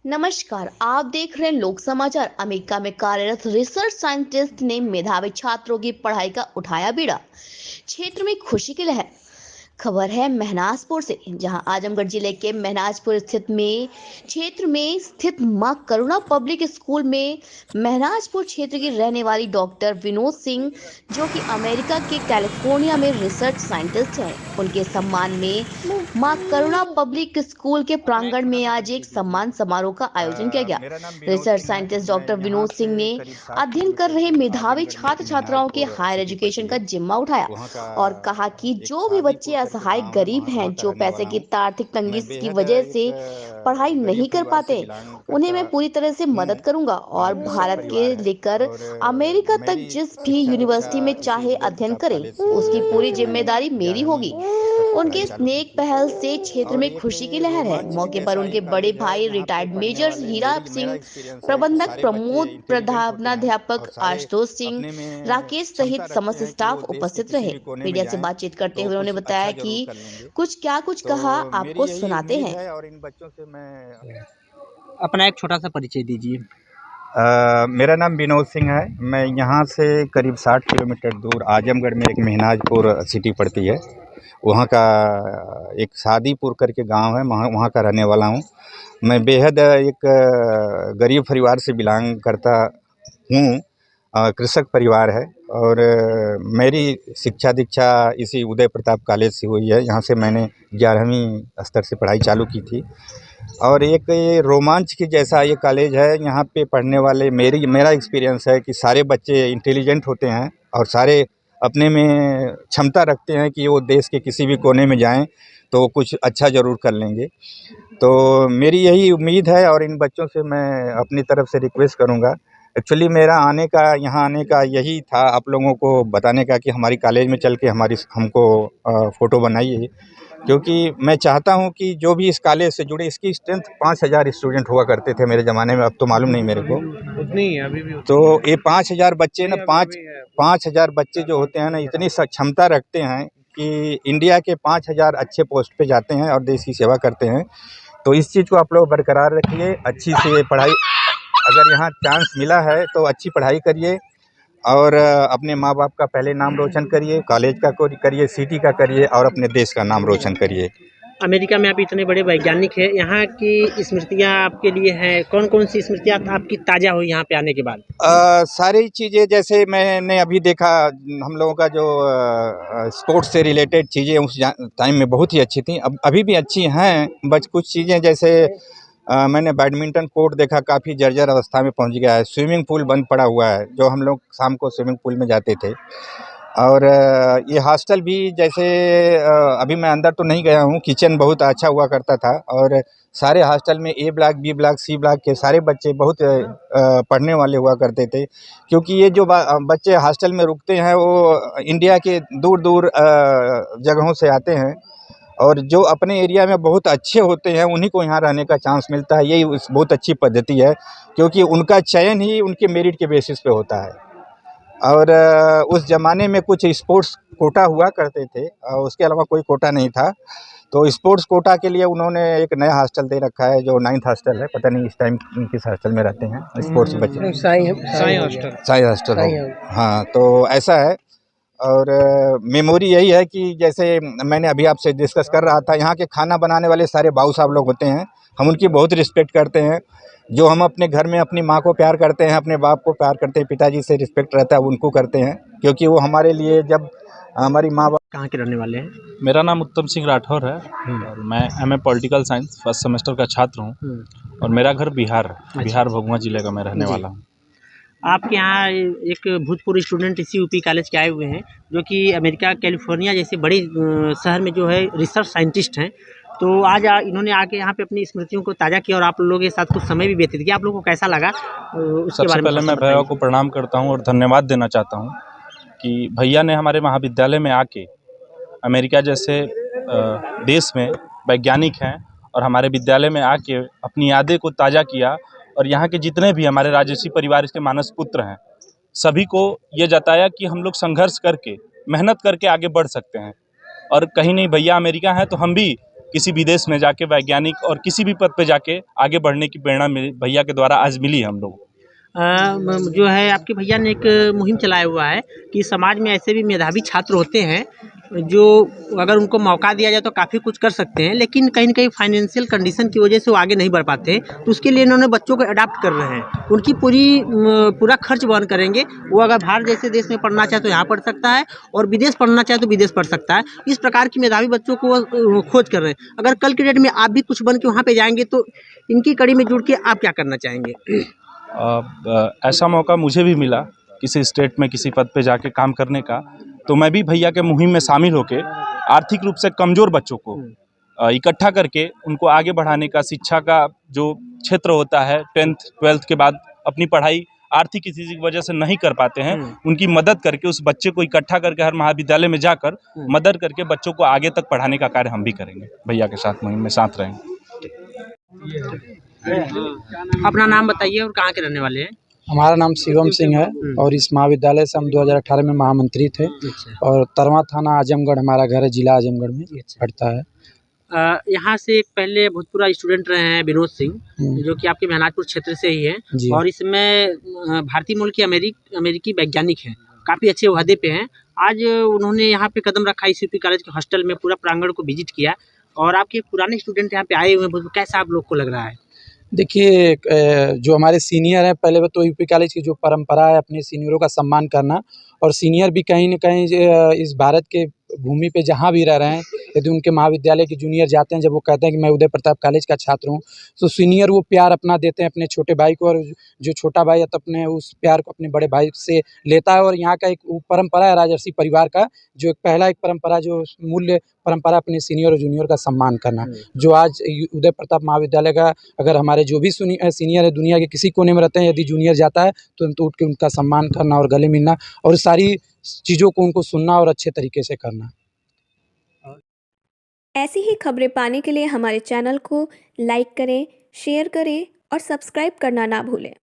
नमस्कार, आप देख रहे हैं लोक समाचार। अमेरिका में कार्यरत रिसर्च साइंटिस्ट ने मेधावी छात्रों की पढ़ाई का उठाया बीड़ा, क्षेत्र में खुशी की लहर। खबर है महनाजपुर से, जहां आजमगढ़ जिले के महनाजपुर क्षेत्र में स्थित मां करुणा पब्लिक स्कूल में महनाजपुर क्षेत्र की रहने वाली डॉक्टर विनोद सिंह, जो कि अमेरिका के कैलिफोर्निया में रिसर्च साइंटिस्ट हैं, उनके सम्मान में मां करुणा पब्लिक स्कूल के प्रांगण में आज एक सम्मान समारोह का आयोजन किया गया। मेरा नाम विनोद रिसर्च सिंह है। साइंटिस्ट मैं डॉक्टर यहाँ विनोद से सिंह ने करीब 60 अध्ययन कर किलोमीटर रहे दूर मेधावी आजमगढ़ में एक छात्र छात्राओं के महनाजपुर हायर सिटी एजुकेशन पड़ती का है। जिम्मा उठाया वहाँ का और कहा कि एक जो भी बच्चे शादीपुर करके असहाय गांव है, गरीब हैं, वहाँ का जो रहने पैसे वाला की हूँ। आर्थिक तंगी मैं की बेहद वजह एक से पढ़ाई गरीब नहीं कर परिवार से पाते, बिलोंग उन्हें करता मैं पूरी तरह से मदद हूँ। करूंगा और कृषक भारत के परिवार है लेकर और अमेरिका तक मेरी जिस भी शिक्षा दीक्षा यूनिवर्सिटी में इसी चाहे उदय अध्ययन प्रताप करे, कॉलेज से हुई उसकी है, जहाँ पूरी से मैंने जिम्मेदारी मेरी 11वीं होगी। स्तर की उनके पढ़ाई इस चालू की नेक थी। पहल से क्षेत्र और में एक खुशी की लहर है। रोमांचक मौके पर ऐसा ये उनके बड़े कॉलेज है, भाई यहाँ पे रिटायर्ड पढ़ने मेजर वाले हीरा मेरा सिंह, एक्सपीरियंस है कि प्रबंधक सारे बच्चे प्रमोद, इंटेलिजेंट होते हैं प्रधानाध्यापक और सारे आशुतोष सिंह, अपने में राकेश क्षमता सहित रखते समस्त हैं कि वो स्टाफ देश के उपस्थित किसी रहे। भी कोने में मीडिया से जाएं बातचीत करते तो हुए उन्होंने कुछ बताया अच्छा कि जरूर कर लेंगे। क्या कुछ तो कहा, मेरी आपको यही सुनाते उम्मीद हैं। है और इन बच्चों से मैं अपना एक छोटा सा परिचय दीजिए। मेरा नाम विनोद सिंह है। मैं यहाँ से करीब 60 किलोमीटर दूर आजमगढ़ में एक महनाजपुर सिटी पड़ती है, वहाँ का एक शादीपुर करके गांव है, वहाँ वहाँ का रहने वाला हूँ। मैं बेहद एक गरीब परिवार से बिलोंग करता हूँ। कृषक परिवार है और मेरी शिक्षा दीक्षा इसी उदय प्रताप कॉलेज से हुई है। यहाँ से मैंने 11वीं स्तर से पढ़ाई चालू की थी और एक ये रोमांच की जैसा ये कॉलेज है। यहाँ पे पढ़ने वाले मेरा एक्सपीरियंस है कि सारे बच्चे इंटेलिजेंट होते हैं और सारे अपने में क्षमता रखते हैं कि वो देश के किसी भी कोने में जाएं तो वो कुछ अच्छा ज़रूर कर लेंगे। तो मेरी यही उम्मीद है और इन बच्चों से मैं अपनी तरफ से रिक्वेस्ट करूँगा। एक्चुअली मेरा यहाँ आने का यही था, आप लोगों को बताने का कि हमारी कॉलेज में चल के हमको फ़ोटो बनाइए, क्योंकि मैं चाहता हूँ कि जो भी इस कॉलेज से जुड़े, इसकी स्ट्रेंथ 5,000 स्टूडेंट हुआ करते थे मेरे ज़माने में, अब तो मालूम नहीं मेरे को। उतनी ही है, अभी भी तो उतनी ही ये 5,000 बच्चे ना, है। 5,000 बच्चे जो होते हैं ना, इतनी क्षमता रखते हैं कि इंडिया के 5,000 अच्छे पोस्ट पे जाते हैं और देश की सेवा करते हैं। तो इस चीज़ को आप लोग बरकरार रखिए, अच्छी से पढ़ाई, अगर यहाँ चांस मिला है तो अच्छी पढ़ाई करिए और अपने माँ बाप का पहले नाम रोशन करिए, कॉलेज का करिए, सिटी का करिए और अपने देश का नाम रोशन करिए। अमेरिका में आप इतने बड़े वैज्ञानिक हैं, यहाँ की स्मृतियाँ आपके लिए हैं, कौन-कौन सी स्मृतियाँ आपकी ताज़ा हुई यहाँ पे आने के बाद? सारी चीज़ें जैसे मैंने अभी देखा, हम लोगों का जो स्पोर्ट्स से रिलेटेड चीज़ें उस टाइम में बहुत ही अच्छी थी, अब अभी भी अच्छी हैं। बस कुछ चीज़ें जैसे मैंने बैडमिंटन कोर्ट देखा, काफ़ी जर्जर अवस्था में पहुंच गया है। स्विमिंग पूल बंद पड़ा हुआ है, जो हम लोग शाम को स्विमिंग पूल में जाते थे। और ये हॉस्टल भी जैसे अभी मैं अंदर तो नहीं गया हूँ, किचन बहुत अच्छा हुआ करता था और सारे हॉस्टल में A block, B block, C block के सारे बच्चे बहुत पढ़ने वाले हुआ करते थे, क्योंकि ये जो बच्चे हॉस्टल में रुकते हैं वो इंडिया के दूर दूर जगहों से आते हैं और जो अपने एरिया में बहुत अच्छे होते हैं उन्हीं को यहाँ रहने का चांस मिलता है। यही बहुत अच्छी पद्धति है, क्योंकि उनका चयन ही उनके मेरिट के बेसिस पे होता है। और उस ज़माने में कुछ स्पोर्ट्स कोटा हुआ करते थे और उसके अलावा कोई कोटा नहीं था। तो स्पोर्ट्स कोटा के लिए उन्होंने एक नया हॉस्टल दे रखा है, जो 9th हॉस्टल है। पता नहीं इस टाइम किस हॉस्टल में रहते हैं स्पोर्ट्स बच्चे। साईं हॉस्टल। साई हॉस्टल हो। हाँ, तो ऐसा है। और मेमोरी यही है कि जैसे मैंने अभी आपसे डिस्कस कर रहा था, यहाँ के खाना बनाने वाले सारे बाबू साहब लोग होते हैं, हम उनकी बहुत रिस्पेक्ट करते हैं। जो हम अपने घर में अपनी माँ को प्यार करते हैं, अपने बाप को प्यार करते हैं, पिताजी से रिस्पेक्ट रहता है उनको करते हैं, क्योंकि वो हमारे लिए, जब हमारी माँ बाप। कहाँ के रहने वाले हैं? मेरा नाम उत्तम सिंह राठौर है और मैं MA political science first semester का छात्र हूँ और मेरा घर बिहार है। बिहार भभुआ जिले का मैं रहने वाला हूँ। आपके यहाँ एक भूतपूर्व स्टूडेंट इसी यूपी कॉलेज के आए हुए हैं, जो कि अमेरिका कैलिफोर्निया जैसे बड़े शहर में जो है रिसर्च साइंटिस्ट हैं। तो आज इन्होंने आके यहाँ पे अपनी स्मृतियों को ताज़ा किया और आप लोगों के साथ कुछ समय भी व्यतीत किया। आप लोगों को कैसा लगा, उसके सबसे बारे में पहले थोड़ा-सा मैं भैया बताइए। को प्रणाम करता हूँ और धन्यवाद देना चाहता हूँ कि भैया ने हमारे महाविद्यालय में आके अमेरिका जैसे देश में वैज्ञानिक हैं और हमारे विद्यालय में आके अपनी यादें को ताज़ा किया और यहाँ के जितने भी हमारे राजर्षि परिवार के मानस पुत्र हैं, सभी को ये जताया कि हम लोग संघर्ष करके, मेहनत करके आगे बढ़ सकते हैं। और कहीं नहीं, भैया अमेरिका हैं तो हम भी किसी विदेश में जाके वैज्ञानिक और किसी भी पद पे जाके आगे बढ़ने की प्रेरणा मेरे भैया के द्वारा आज मिली हम लोग। जो है आपके भैया ने एक मुहिम चलाया हुआ है कि समाज में ऐसे भी मेधावी छात्र होते हैं जो अगर उनको मौका दिया जाए तो काफ़ी कुछ कर सकते हैं, लेकिन कहीं न कहीं फाइनेंशियल कंडीशन की वजह से वो आगे नहीं बढ़ पाते हैं। तो उसके लिए इन्होंने बच्चों को अडॉप्ट कर रहे हैं, उनकी पूरा खर्च वहन करेंगे। वो अगर बाहर जैसे देश में पढ़ना चाहे तो यहाँ पढ़ सकता है और विदेश पढ़ना चाहे तो विदेश पढ़ सकता है। इस प्रकार की मेधावी बच्चों को वो खोज कर रहे हैं। अगर कल की डेट में आप भी कुछ बन के वहाँ पे जाएँगे तो इनकी कड़ी में जुड़ के आप क्या करना चाहेंगे? ऐसा मौका मुझे भी मिला किसी स्टेट में किसी पद पे जाके काम करने का, तो मैं भी भैया के मुहिम में शामिल होके आर्थिक रूप से कमज़ोर बच्चों को इकट्ठा करके उनको आगे बढ़ाने का, शिक्षा का जो क्षेत्र होता है 10th 12th के बाद अपनी पढ़ाई आर्थिक किसी की वजह से नहीं कर पाते हैं, उनकी मदद करके उस बच्चे को इकट्ठा करके हर महाविद्यालय में जाकर मदद करके बच्चों को आगे तक पढ़ाने का कार्य हम भी करेंगे, भैया के साथ मुहिम में साथ रहेंगे। अपना नाम बताइए और कहाँ के रहने वाले हैं? हमारा नाम शिवम सिंह है और इस महाविद्यालय से हम 2018 में महामंत्री थे और तरवा थाना आजमगढ़ हमारा घर है, जिला आजमगढ़ में पड़ता है। यहाँ से एक पहले भूतपूर्व स्टूडेंट रहे हैं विनोद सिंह, जो कि आपके महनाजपुर क्षेत्र से ही हैं और इसमें भारतीय मूल के अमेरिकी वैज्ञानिक हैं, काफ़ी अच्छे ओहदे पे हैं। आज उन्होंने यहाँ पे कदम रखा इस यूपी कॉलेज के हॉस्टल में, पूरा प्रांगण को विजिट किया और आपके पुराने स्टूडेंट यहाँ पे आए हुए हैं, कैसा आप लोग को लग रहा है? देखिए, जो हमारे सीनियर हैं, पहले तो यूपी कॉलेज की जो परंपरा है अपने सीनियरों का सम्मान करना, और सीनियर भी कहीं न कहीं इस भारत के भूमि पे जहाँ भी रह रहे हैं, यदि उनके महाविद्यालय के जूनियर जाते हैं, जब वो कहते हैं कि मैं उदय प्रताप कॉलेज का छात्र हूँ, तो सीनियर वो प्यार अपना देते हैं अपने छोटे भाई को, और जो छोटा भाई है तो अपने उस प्यार को अपने बड़े भाई से लेता है। और यहाँ का एक वो परंपरा है राजर्षि परिवार का, जो एक परंपरा जो मूल्य परंपरा अपने सीनियर और जूनियर का सम्मान करना, जो आज उदय प्रताप महाविद्यालय का, अगर हमारे जो भी सीनियर है दुनिया के किसी कोने में रहते हैं, यदि जूनियर जाता है तो उठ के उनका सम्मान करना और गले मिलना और सारी चीज़ों को उनको सुनना और अच्छे तरीके से करना। ऐसी ही खबरें पाने के लिए हमारे चैनल को लाइक करें, शेयर करें और सब्सक्राइब करना ना भूलें।